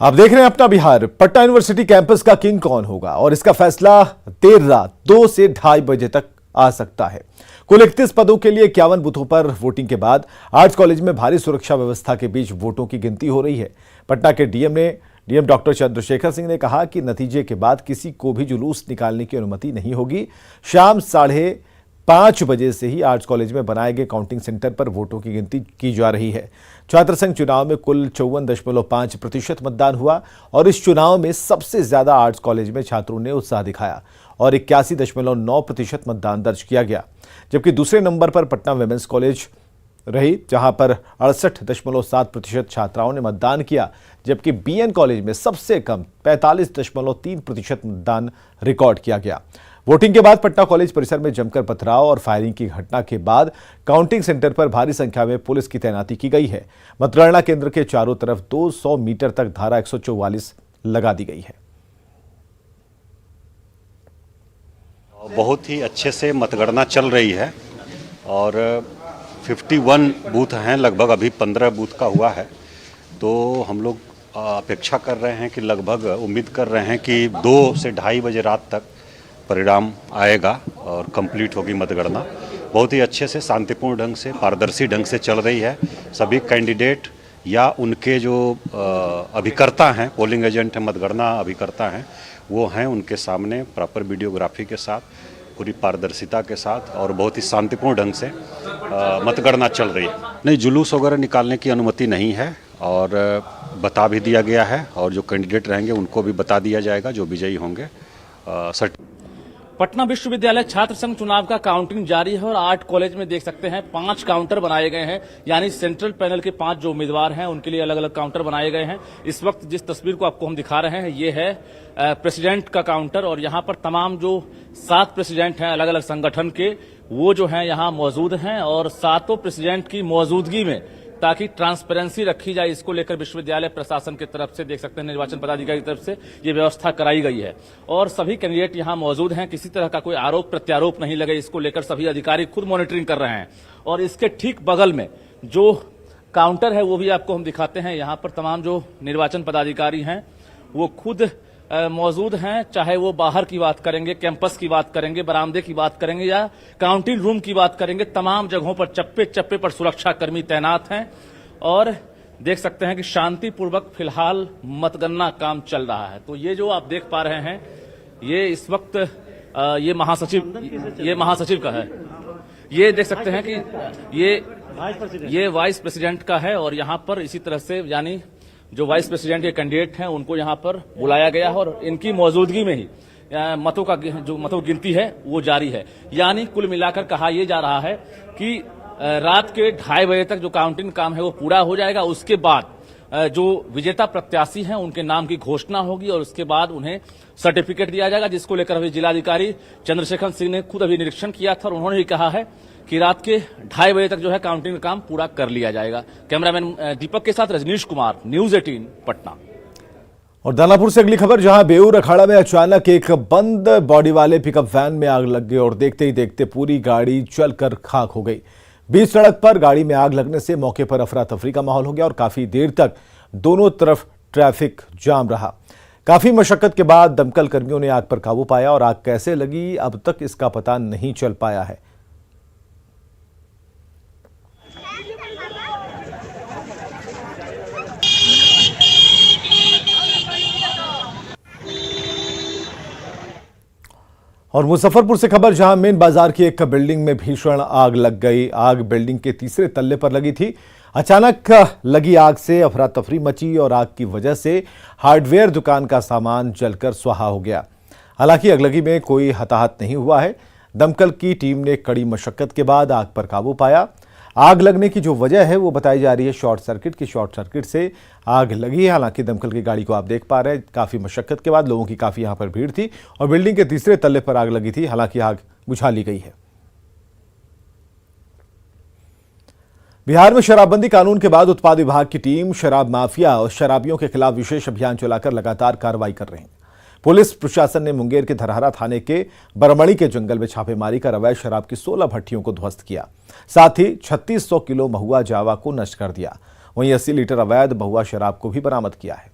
आप देख रहे हैं अपना बिहार। पटना यूनिवर्सिटी कैंपस का किंग कौन होगा और इसका फैसला देर रात 2 से 2:30 बजे तक आ सकता है। कुल 31 पदों के लिए 51 बूथों पर वोटिंग के बाद आर्ट्स कॉलेज में भारी सुरक्षा व्यवस्था के बीच वोटों की गिनती हो रही है। पटना के डीएम डॉक्टर चंद्रशेखर सिंह ने कहा कि नतीजे के बाद किसी को भी जुलूस निकालने की अनुमति नहीं होगी। शाम 5:30 बजे से ही आर्ट्स कॉलेज में बनाए गए काउंटिंग सेंटर पर वोटों की गिनती की जा रही है। छात्र संघ चुनाव में कुल 54.5% मतदान हुआ और इस चुनाव में सबसे ज्यादा आर्ट्स कॉलेज में छात्रों ने उत्साह दिखाया और 81.9% मतदान दर्ज किया गया, जबकि दूसरे नंबर पर पटना विमेंस कॉलेज रही, जहां पर 68.7% छात्राओं ने मतदान किया, जबकि बीएन कॉलेज में सबसे कम 45.3% मतदान रिकॉर्ड किया गया। वोटिंग के बाद पटना कॉलेज परिसर में जमकर पथराव और फायरिंग की घटना के बाद काउंटिंग सेंटर पर भारी संख्या में पुलिस की तैनाती की गई है। मतगणना केंद्र के चारों तरफ 200 मीटर तक धारा 144 लगा दी गई है। बहुत ही अच्छे से मतगणना चल रही है और 51 बूथ हैं, लगभग अभी 15 बूथ का हुआ है। तो हम लोग अपेक्षा कर रहे हैं कि लगभग उम्मीद कर रहे हैं कि 2 से 2:30 बजे रात तक परिणाम आएगा और कंप्लीट होगी मतगणना। बहुत ही अच्छे से शांतिपूर्ण ढंग से, पारदर्शी ढंग से चल रही है। सभी कैंडिडेट या उनके जो अभिकर्ता हैं, पोलिंग एजेंट हैं, मतगणना अभिकर्ता हैं, वो हैं उनके सामने प्रॉपर वीडियोग्राफी के साथ, पूरी पारदर्शिता के साथ और बहुत ही शांतिपूर्ण ढंग से मतगणना चल रही है। नहीं, जुलूस वगैरह निकालने की अनुमति नहीं है और बता भी दिया गया है और जो कैंडिडेट रहेंगे उनको भी बता दिया जाएगा, जो विजयी होंगे। पटना विश्वविद्यालय छात्र संघ चुनाव का काउंटिंग जारी है और आर्ट कॉलेज में देख सकते हैं 5 काउंटर बनाए गए हैं, यानी सेंट्रल पैनल के 5 जो उम्मीदवार हैं उनके लिए अलग अलग काउंटर बनाए गए हैं। इस वक्त जिस तस्वीर को आपको हम दिखा रहे हैं ये है प्रेसिडेंट का काउंटर और यहाँ पर तमाम जो 7 प्रेसिडेंट हैं अलग अलग संगठन के, वो जो हैं यहाँ मौजूद हैं और 7 प्रेसिडेंट की मौजूदगी में ताकि ट्रांसपेरेंसी रखी जाए, इसको लेकर विश्वविद्यालय प्रशासन की तरफ से देख सकते हैं, निर्वाचन पदाधिकारी की तरफ से ये व्यवस्था कराई गई है और सभी कैंडिडेट यहां मौजूद हैं। किसी तरह का कोई आरोप प्रत्यारोप नहीं लगे, इसको लेकर सभी अधिकारी खुद मॉनिटरिंग कर रहे हैं। और इसके ठीक बगल में जो काउंटर है वो भी आपको हम दिखाते हैं। यहाँ पर तमाम जो निर्वाचन पदाधिकारी हैं वो खुद मौजूद हैं, चाहे वो बाहर की बात करेंगे, कैंपस की बात करेंगे, बरामदे की बात करेंगे या काउंटिंग रूम की बात करेंगे, तमाम जगहों पर चप्पे चप्पे पर सुरक्षा कर्मी तैनात हैं और देख सकते हैं कि शांतिपूर्वक फिलहाल मतगणना काम चल रहा है। तो ये जो आप देख पा रहे हैं ये इस वक्त ये महासचिव का है। ये देख सकते हैं कि ये वाइस प्रेसिडेंट का है और यहाँ पर इसी तरह से यानी जो वाइस प्रेसिडेंट के कैंडिडेट हैं उनको यहाँ पर बुलाया गया है और इनकी मौजूदगी में ही मतों गिनती है वो जारी है। यानी कुल मिलाकर कहा यह जा रहा है कि रात के 2:30 बजे तक जो काउंटिंग काम है वो पूरा हो जाएगा। उसके बाद जो विजेता प्रत्याशी हैं उनके नाम की घोषणा होगी और उसके बाद उन्हें सर्टिफिकेट दिया जाएगा, जिसको लेकर अभी जिलाधिकारी चंद्रशेखर सिंह ने खुद अभी निरीक्षण किया था और उन्होंने भी कहा है कि रात के 2:30 बजे तक जो है काउंटिंग का काम पूरा कर लिया जाएगा। कैमरामैन दीपक के साथ रजनीश कुमार, न्यूज 18 पटना। और दानापुर से अगली खबर, जहां बेऊर अखाड़ा में अचानक एक बंद बॉडी वाले पिकअप वैन में आग लग गई और देखते ही देखते पूरी गाड़ी जलकर खाक हो गई। बीच सड़क पर गाड़ी में आग लगने से मौके पर अफरा तफरी का माहौल हो गया और काफी देर तक दोनों तरफ ट्रैफिक जाम रहा। काफी मशक्कत के बाद दमकल कर्मियों ने आग पर काबू पाया और आग कैसे लगी अब तक इसका पता नहीं चल पाया है। और मुजफ्फरपुर से खबर, जहां मेन बाजार की एक बिल्डिंग में भीषण आग लग गई। आग बिल्डिंग के 3रे तल्ले पर लगी थी। अचानक लगी आग से अफरा तफरी मची और आग की वजह से हार्डवेयर दुकान का सामान जलकर स्वाहा हो गया। हालांकि अगलगी में कोई हताहत नहीं हुआ है। दमकल की टीम ने कड़ी मशक्कत के बाद आग पर काबू पाया। आग लगने की जो वजह है वो बताई जा रही है शॉर्ट सर्किट से आग लगी है। हालांकि दमकल की गाड़ी को आप देख पा रहे हैं, काफी मशक्कत के बाद लोगों की काफी यहां पर भीड़ थी और बिल्डिंग के 3रे तल्ले पर आग लगी थी। हालांकि आग बुझा ली गई है। बिहार में शराबबंदी कानून के बाद उत्पाद विभाग की टीम शराब माफिया और शराबियों के खिलाफ विशेष अभियान चलाकर लगातार कार्रवाई कर रहे हैं। पुलिस प्रशासन ने मुंगेर के धरहरा थाने के बरमणी के जंगल में छापेमारी कर अवैध शराब की 16 भट्टियों को ध्वस्त किया। साथ ही 3600 किलो महुआ जावा को नष्ट कर दिया। वहीं 80 लीटर अवैध महुआ शराब को भी बरामद किया है।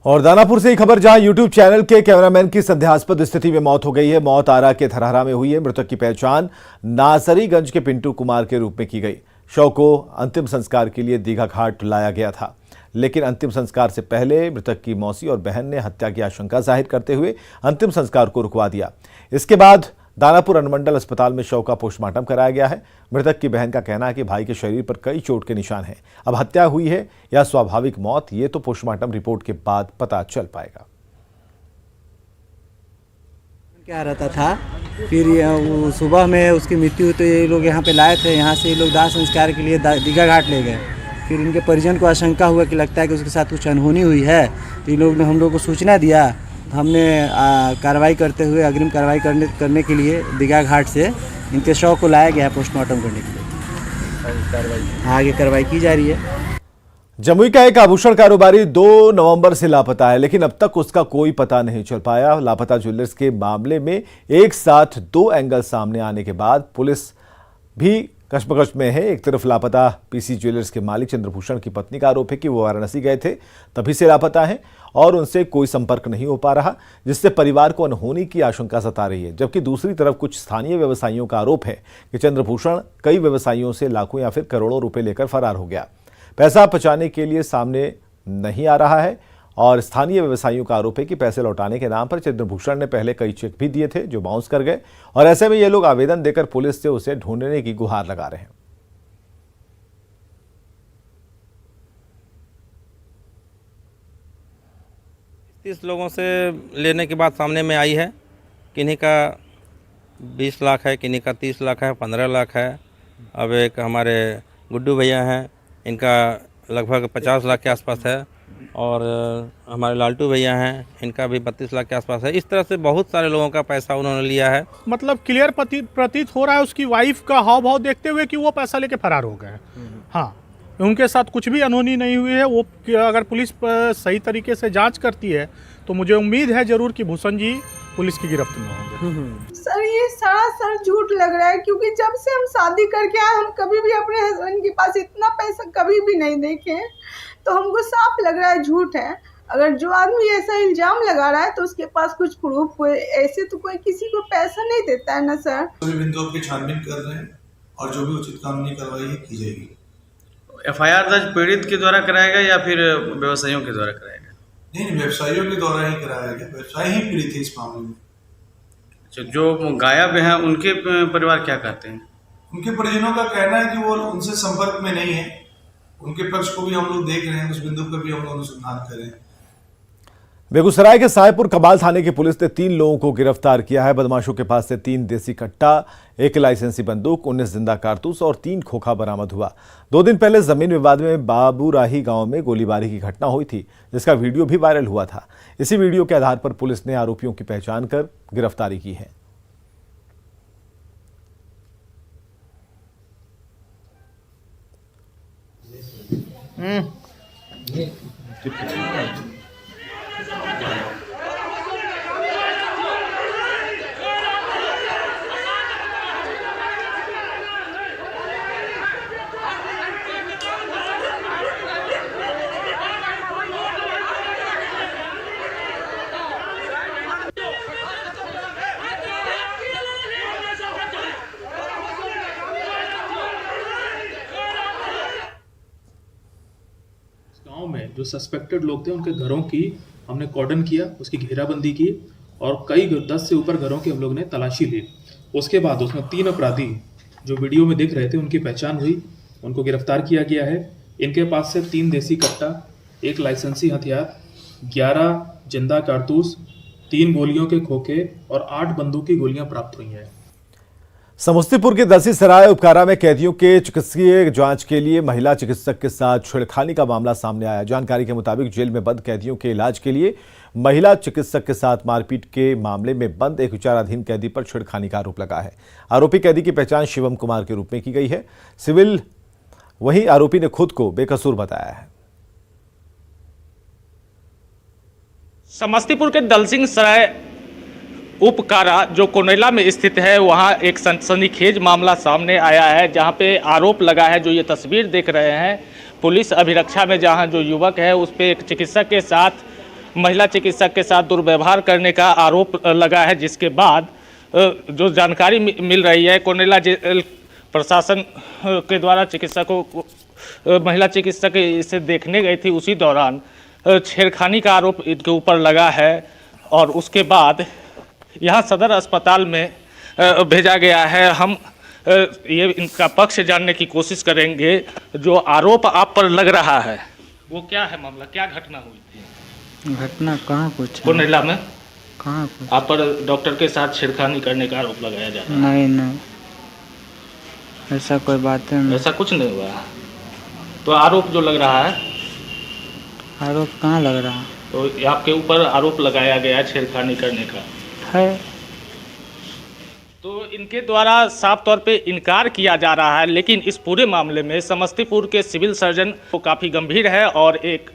और दानापुर से ही खबर, जहां यूट्यूब चैनल के कैमरामैन की संदेहास्पद स्थिति में मौत हो गई है। मौत आरा के धरहरा में हुई है। मृतक की पहचान नासरीगंज के पिंटू कुमार के रूप में की गई। शव को अंतिम संस्कार के लिए दीघा घाट लाया गया था, लेकिन अंतिम संस्कार से पहले मृतक की मौसी और बहन ने हत्या की आशंका जाहिर करते हुए अंतिम संस्कार को रुकवा दिया। इसके बाद दानापुर अनुमंडल अस्पताल में शव का पोस्टमार्टम कराया गया है। मृतक की बहन का कहना है कि भाई के शरीर पर कई चोट के निशान हैं। अब हत्या हुई है या स्वाभाविक मौत, ये तो पोस्टमार्टम रिपोर्ट के बाद पता चल पाएगा। क्या रहता था, फिर वो सुबह में उसकी मृत्यु हुई तो ये लोग यहाँ पे लाए थे। यहाँ से ये लोग दाह संस्कार के लिए दीघा घाट ले गए। फिर इनके परिजन को आशंका हुआ कि लगता है कि उसके साथ कुछ अनहोनी हुई है, तो इन लोग ने हम लोग को सूचना दिया। हमने कार्रवाई करते हुए अग्रिम कार्रवाई करने के लिए दीघा घाट से इनके शव को लाया गया है पोस्टमार्टम करने के लिए। आगे कार्रवाई की जा रही है। जमुई का एक आभूषण कारोबारी 2 नवंबर से लापता है, लेकिन अब तक उसका कोई पता नहीं चल पाया। लापता ज्वेलर्स के मामले में एक साथ 2 एंगल सामने आने के बाद पुलिस भी कशमकश में है। एक तरफ लापता पीसी ज्वेलर्स के मालिक चंद्रभूषण की पत्नी का आरोप है कि वो वाराणसी गए थे, तभी से लापता हैं और उनसे कोई संपर्क नहीं हो पा रहा, जिससे परिवार को अनहोनी की आशंका सता रही है। जबकि दूसरी तरफ कुछ स्थानीय व्यवसायियों का आरोप है कि चंद्रभूषण कई व्यवसायियों से लाखों या फिर करोड़ों रुपए लेकर फरार हो गया। पैसा बचाने के लिए सामने नहीं आ रहा है और स्थानीय व्यवसायियों का आरोप है कि पैसे लौटाने के नाम पर चंद्रभूषण ने पहले कई चेक भी दिए थे जो बाउंस कर गए, और ऐसे में ये लोग आवेदन देकर पुलिस से उसे ढूंढने की गुहार लगा रहे हैं। तीस लोगों से लेने के बाद सामने में आई है। किन्हीं का 20 लाख है, किन्हीं का 30 लाख है, 15 लाख है। अब एक हमारे गुड्डू भैया हैं, इनका लगभग 50 लाख के आसपास है, और हमारे लालटू भैया हैं, इनका भी 32 लाख के आसपास है। इस तरह से बहुत सारे लोगों का पैसा उन्होंने लिया है। मतलब क्लियर प्रतीत हो रहा है उसकी वाइफ का हाव भाव देखते हुए कि वो पैसा लेके फरार हो गए। हाँ, उनके साथ कुछ भी अनहोनी नहीं हुई है। वो अगर पुलिस सही तरीके से जांच करती है तो मुझे उम्मीद है जरूर कि भूषण जी पुलिस की गिरफ्त में होंगे। सर ये सरासर झूठ लग रहा है, क्योंकि जब से हम शादी करके आए हम कभी भी अपने हस्बैंड के पास इतना पैसा कभी भी नहीं देखे, तो हमको साफ लग रहा है झूठ है। अगर जो आदमी ऐसा इल्जाम लगा रहा है तो उसके पास कुछ प्रूफ, ऐसे तो कोई किसी को पैसा नहीं देता है ना सर। सभी बिंदुओं की छानबीन कर रहे हैं और जो भी उचित कानूनी कार्रवाई की जाएगी। एफआईआर दर्ज पीड़ित के द्वारा कराएगा या फिर व्यवसायियों के द्वारा कराएगा? नहीं, व्यवसायियों के द्वारा ही कराया गया। व्यवसायी ही पीड़ित है इस मामले में। अच्छा, जो गायब हैं उनके परिवार क्या कहते हैं? उनके परिजनों का कहना है कि वो उनसे संपर्क में नहीं है। उनके पक्ष को भी हम लोग देख रहे हैं, उस बिंदु पर भी हम लोग अनुसंधान कर रहे हैं। बेगूसराय के साहेबपुर कबाल थाने की पुलिस ने 3 लोगों को गिरफ्तार किया है। बदमाशों के पास से 3 देसी कट्टा, 1 लाइसेंसी बंदूक, 19 जिंदा कारतूस और 3 खोखा बरामद हुआ। 2 दिन पहले जमीन विवाद में बाबूराही गांव में गोलीबारी की घटना हुई थी, जिसका वीडियो भी वायरल हुआ था। इसी वीडियो के आधार पर पुलिस ने आरोपियों की पहचान कर गिरफ्तारी की है। गांव में जो सस्पेक्टेड लोग थे उनके घरों की हमने कॉर्डन किया, उसकी घेराबंदी की और कई 10 से ऊपर घरों की हम लोग ने तलाशी ली। उसके बाद उसमें 3 अपराधी जो वीडियो में दिख रहे थे उनकी पहचान हुई, उनको गिरफ्तार किया गया है। इनके पास से 3 देसी कट्टा, 1 लाइसेंसी हथियार, 11 जिंदा कारतूस, 3 गोलियों के खोखे और 8 बंदूक की गोलियां प्राप्त हुई हैं। समस्तीपुर के दसीसराय उपकारा में कैदियों के चिकित्सकीय जांच के लिए महिला चिकित्सक के साथ छेड़खानी का मामला सामने आया। जानकारी के मुताबिक जेल में बंद कैदियों के इलाज के लिए महिला चिकित्सक के साथ मारपीट के मामले में बंद एक विचाराधीन कैदी पर छेड़खानी का आरोप लगा है। आरोपी कैदी की पहचान शिवम कुमार के रूप में की गई है। सिविल वहीं आरोपी ने खुद को बेकसूर बताया है। समस्तीपुर के दलसिंह सराय उपकारा जो कोनेला में स्थित है, वहां एक सनसनीखेज मामला सामने आया है, जहां पे आरोप लगा है, जो ये तस्वीर देख रहे हैं पुलिस अभिरक्षा में जहां जो युवक है उस पर एक चिकित्सक के साथ, महिला चिकित्सक के साथ दुर्व्यवहार करने का आरोप लगा है, जिसके बाद जो जानकारी मिल रही है कोनेला जेल प्रशासन के द्वारा चिकित्सकों को, महिला चिकित्सक इसे देखने गई थी, उसी दौरान छेड़खानी का आरोप इनके ऊपर लगा है और उसके बाद यहाँ सदर अस्पताल में भेजा गया है। हम ये इनका पक्ष जानने की कोशिश करेंगे। जो आरोप आप पर लग रहा है वो क्या है मामला, क्या घटना हुई थी? घटना कहाँ कुछ कोनेला में कहाँ कुछ आप पर डॉक्टर के साथ छेड़खानी करने का आरोप लगाया जा रहा है। नहीं, ऐसा कोई बात नहीं, ऐसा कुछ नहीं हुआ। तो आरोप जो लग रहा है, आरोप कहाँ लग रहा तो आपके ऊपर आरोप लगाया गया है छेड़खानी करने का है? तो इनके द्वारा साफ तौर पे इनकार किया जा रहा है, लेकिन इस पूरे मामले में समस्तीपुर के सिविल सर्जन को काफ़ी गंभीर है और एक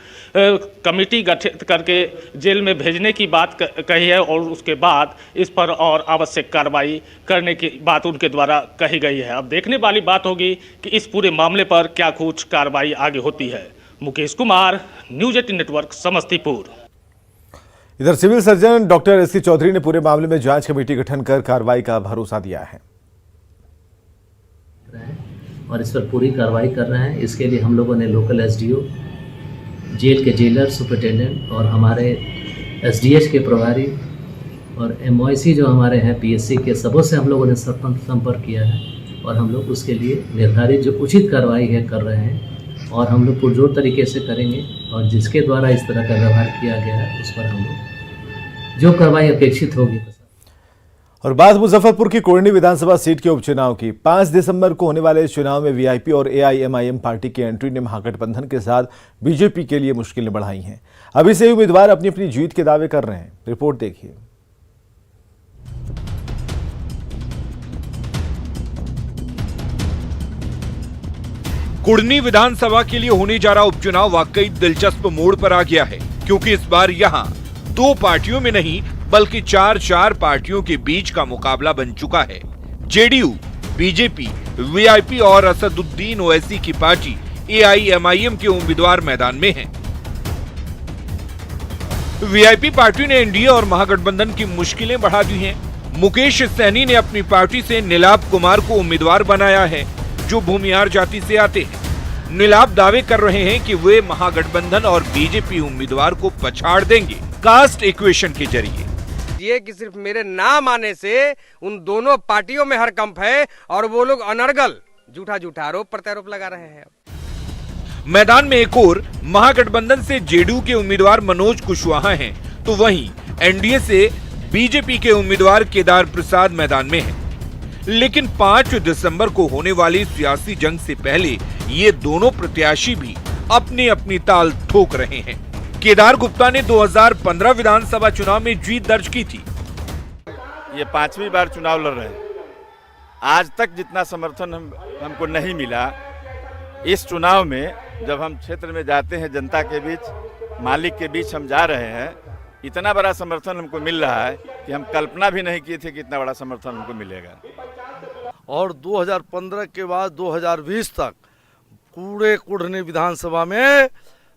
कमेटी गठित करके जेल में भेजने की बात कही है और उसके बाद इस पर और आवश्यक कार्रवाई करने की बात उनके द्वारा कही गई है। अब देखने वाली बात होगी कि इस पूरे मामले पर क्या कुछ कार्रवाई आगे होती है। Mukesh Kumar, news 18 network, Samastipur. इधर civil surgeon doctor S C. Chaudhary ने पूरे मामले में जांच कमेटी गठन कर कार्रवाई का भरोसा दिया है और इस पर पूरी कार्रवाई कर रहे हैं। इसके लिए हम लोगों ने लोकल एसडीओ, जेल के जेलर सुपरिटेंडेंट और हमारे एसडीएच के प्रभारी और एमओआईसी जो हमारे हैं पीएससी के, सबों से हम लोगों ने संपर्क किया है और हम लोग उसके लिए निर्धारित जो उचित कार्रवाई है कर रहे हैं और हम लोग पुरजोर तरीके से करेंगे और जिसके द्वारा इस तरह का व्यवहार किया गया है उस पर हम लोग जो कार्रवाई अपेक्षित होगी। और बात मुजफ्फरपुर की कोरनी विधानसभा सीट के उपचुनाव की। 5 दिसंबर को होने वाले इस चुनाव में वीआईपी और एआईएमआईएम पार्टी की एंट्री ने महागठबंधन के साथ बीजेपी के लिए मुश्किलें बढ़ाई हैं। अभी से उम्मीदवार अपनी अपनी जीत के दावे कर रहे हैं। रिपोर्ट देखिए। कुर्नी विधानसभा के लिए होने जा रहा उपचुनाव वाकई दिलचस्प मोड़ पर आ गया है, क्योंकि इस बार यहां 2 पार्टियों में नहीं बल्कि 4 पार्टियों के बीच का मुकाबला बन चुका है। जेडीयू, बीजेपी, वीआईपी और असदुद्दीन ओवैसी की पार्टी एआईएमआईएम के उम्मीदवार मैदान में हैं। वीआईपी पार्टी ने एनडीए और महागठबंधन की मुश्किलें बढ़ा दी हैं। मुकेश सैनी ने अपनी पार्टी से नीलाभ कुमार को उम्मीदवार बनाया है, जो भूमिहार जाति से आते हैं। नीलाभ दावे कर रहे हैं कि वे महागठबंधन और बीजेपी उम्मीदवार को पछाड़ देंगे कास्ट इक्वेशन के जरिए। ये कि सिर्फ मेरे नाम आने से उन दोनों पार्टियों में हरकंप है और वो लोग अनर्गल झूठा आरोप प्रत्यारोप लगा रहे हैं। मैदान में एक और महागठबंधन से जेडीयू के उम्मीदवार मनोज कुशवाहा हैं, तो वहीं एनडीए से बीजेपी के उम्मीदवार केदार प्रसाद मैदान में हैं। लेकिन 5 दिसंबर को होने वाली सियासी जंग से पहले ये दोनों प्रत्याशी भी अपनी अपनी ताल ठोक रहे हैं। केदार गुप्ता ने 2015 विधानसभा चुनाव में जीत दर्ज की थी। ये 5वीं बार चुनाव लड़ रहे हैं। आज तक जितना समर्थन हमको नहीं मिला, इस चुनाव में जब हम क्षेत्र में जाते हैं, जनता के बीच, मालिक के बीच हम जा रहे हैं, इतना बड़ा समर्थन हमको मिल रहा है कि हम कल्पना भी नहीं किए थे कि इतना बड़ा समर्थन हमको मिलेगा। और 2015 के बाद 2020 तक पूरे कुढ़नी विधानसभा में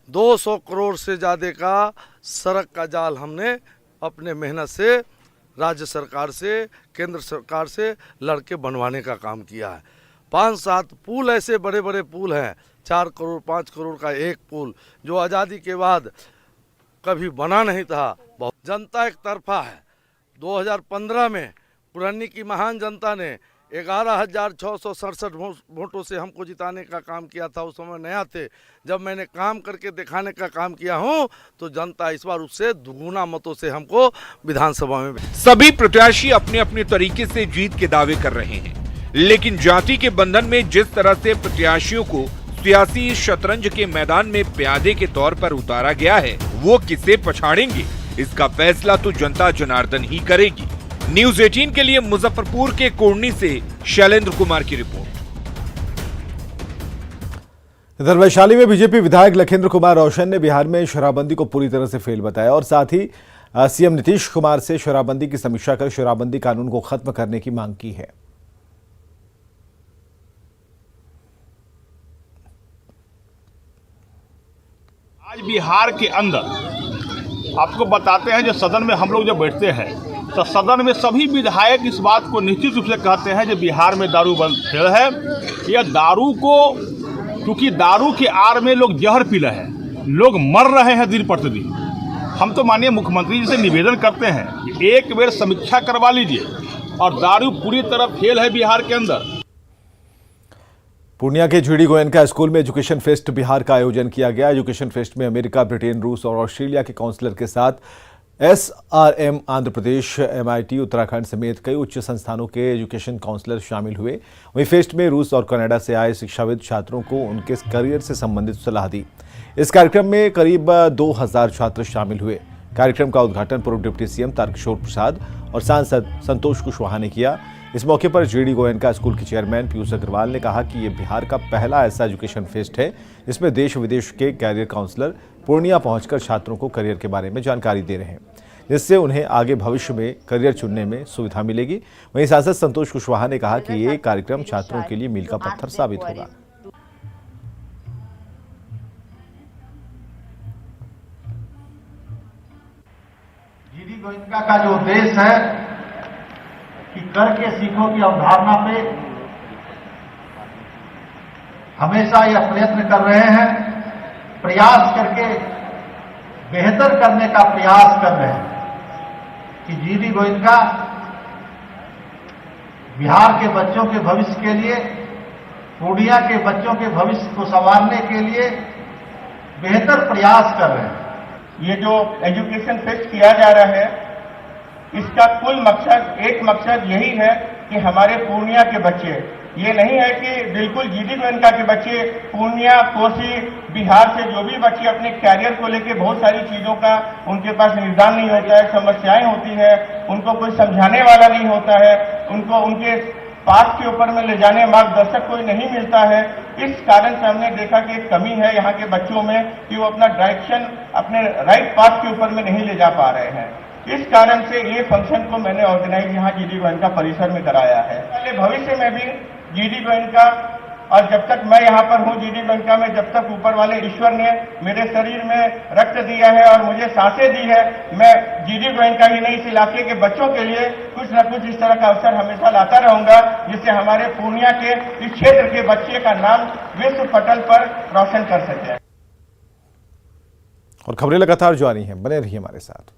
200 करोड़ से ज़्यादा का सड़क का जाल हमने अपने मेहनत से राज्य सरकार से, केंद्र सरकार से लड़के बनवाने का काम किया है। 5-7 पुल ऐसे बड़े बड़े पुल हैं, 4 करोड़ 5 करोड़ का एक पुल, जो आज़ादी के बाद कभी बना नहीं था। बहुत जनता एक तरफा है। 2015 में कुढ़नी की महान जनता ने 11,667 वोटों से हमको जिताने का काम किया था। उस समय नया थे, जब मैंने काम करके दिखाने का काम किया हूं, तो जनता इस बार उससे दुगुना मतों से हमको विधानसभा में। सभी प्रत्याशी अपने अपने तरीके से जीत के दावे कर रहे हैं, लेकिन जाति के बंधन में जिस तरह से प्रत्याशियों को सियासी शतरंज के मैदान में प्यादे के तौर पर उतारा गया है, वो किसे पछाड़ेंगे, इसका फैसला तो जनता जनार्दन ही करेगी। न्यूज 18 के लिए मुजफ्फरपुर के कोरनी से शैलेंद्र कुमार की रिपोर्ट। इधर वैशाली में बीजेपी विधायक लखेंद्र कुमार रोशन ने बिहार में शराबबंदी को पूरी तरह से फेल बताया और साथ ही सीएम नीतीश कुमार से शराबबंदी की समीक्षा कर शराबबंदी कानून को खत्म करने की मांग की है। आज बिहार के अंदर आपको बताते हैं, जो सदन में हम लोग जब बैठते हैं तो सदन में सभी विधायक इस बात को निश्चित रूप से कहते हैं कि बिहार में दारू बंद खेल है। यह दारू को, क्योंकि दारू के आड़ में लोग जहर पी रहे हैं, लोग मर रहे हैं दिन प्रतिदिन। हम तो माननीय मुख्यमंत्री जी से निवेदन करते हैं कि एक बार समीक्षा करवा लीजिए, और दारू पूरी तरह फेल है बिहार के अंदर। पूर्णिया के जीडी गोयनका स्कूल में एजुकेशन फेस्ट बिहार का आयोजन किया गया। एजुकेशन फेस्ट में अमेरिका, ब्रिटेन, रूस और ऑस्ट्रेलिया के काउंसलर के साथ SRM, आंध्र प्रदेश, MIT, उत्तराखंड समेत कई उच्च संस्थानों के एजुकेशन काउंसलर शामिल हुए। वहीं फेस्ट में रूस और कनाडा से आए शिक्षाविद छात्रों को उनके करियर से संबंधित सलाह दी। इस कार्यक्रम में करीब 2000 छात्र शामिल हुए। कार्यक्रम का उद्घाटन पूर्व डिप्टी CM तारकिशोर प्रसाद और सांसद संतोष कुशवाहा ने किया। इस मौके पर जीडी गोयनका स्कूल के चेयरमैन पीयूष अग्रवाल ने कहा कि ये बिहार का पहला ऐसा एजुकेशन फेस्ट है जिसमें देश विदेश के कैरियर काउंसलर पूर्णिया पहुंचकर छात्रों को करियर के बारे में जानकारी दे रहे हैं, जिससे उन्हें आगे भविष्य में करियर चुनने में सुविधा मिलेगी। वहीं सांसद संतोष कुशवाहा ने कहा कि ये कार्यक्रम छात्रों के लिए मील का पत्थर साबित होगा। जीडी गोयनका का जो उद्देश्य है कि करके सीखो की अवधारणा पे हमेशा यह प्रयत्न कर रहे हैं, प्रयास करके बेहतर करने का प्रयास कर रहे हैं कि जीडी गोयनका बिहार के बच्चों के भविष्य के लिए, पूर्णिया के बच्चों के भविष्य को संवारने के लिए बेहतर प्रयास कर रहे हैं। ये जो एजुकेशन फेस्ट किया जा रहा है, इसका कुल मकसद, एक मकसद यही है कि हमारे पूर्णिया के बच्चे, ये नहीं है कि बिल्कुल जीडी गोयनका के बच्चे, पूर्णिया, कोसी, बिहार से जो भी बच्चे अपने कैरियर को लेके बहुत सारी चीजों का उनके पास निदान नहीं होता है, समस्याएं होती है, उनको कोई समझाने वाला नहीं होता है, उनको उनके पाथ के ऊपर में ले जाने मार्गदर्शक कोई नहीं मिलता है। इस कारण से हमने देखा कि एक कमी है यहाँ के बच्चों में कि वो अपना डायरेक्शन अपने राइट पाथ के ऊपर में नहीं ले जा पा रहे हैं। इस कारण से ये फंक्शन को मैंने ऑर्गेनाइज यहाँ जीडी गोयनका परिसर में कराया है। पहले भविष्य में भी जीडी गोयनका, और जब तक मैं यहाँ पर हूँ जीडी गोयनका में, जब तक ऊपर वाले ईश्वर ने मेरे शरीर में रक्त दिया है और मुझे सांसें दी है, मैं जीडी गोयनका ही नहीं, इस इलाके के बच्चों के लिए कुछ न कुछ इस तरह का अवसर हमेशा लाता रहूंगा, जिससे हमारे पूर्णिया के इस क्षेत्र के बच्चे का नाम विश्व पटल पर रोशन कर सके। और खबरें लगातार जारी हैं, बने रहिए हमारे साथ।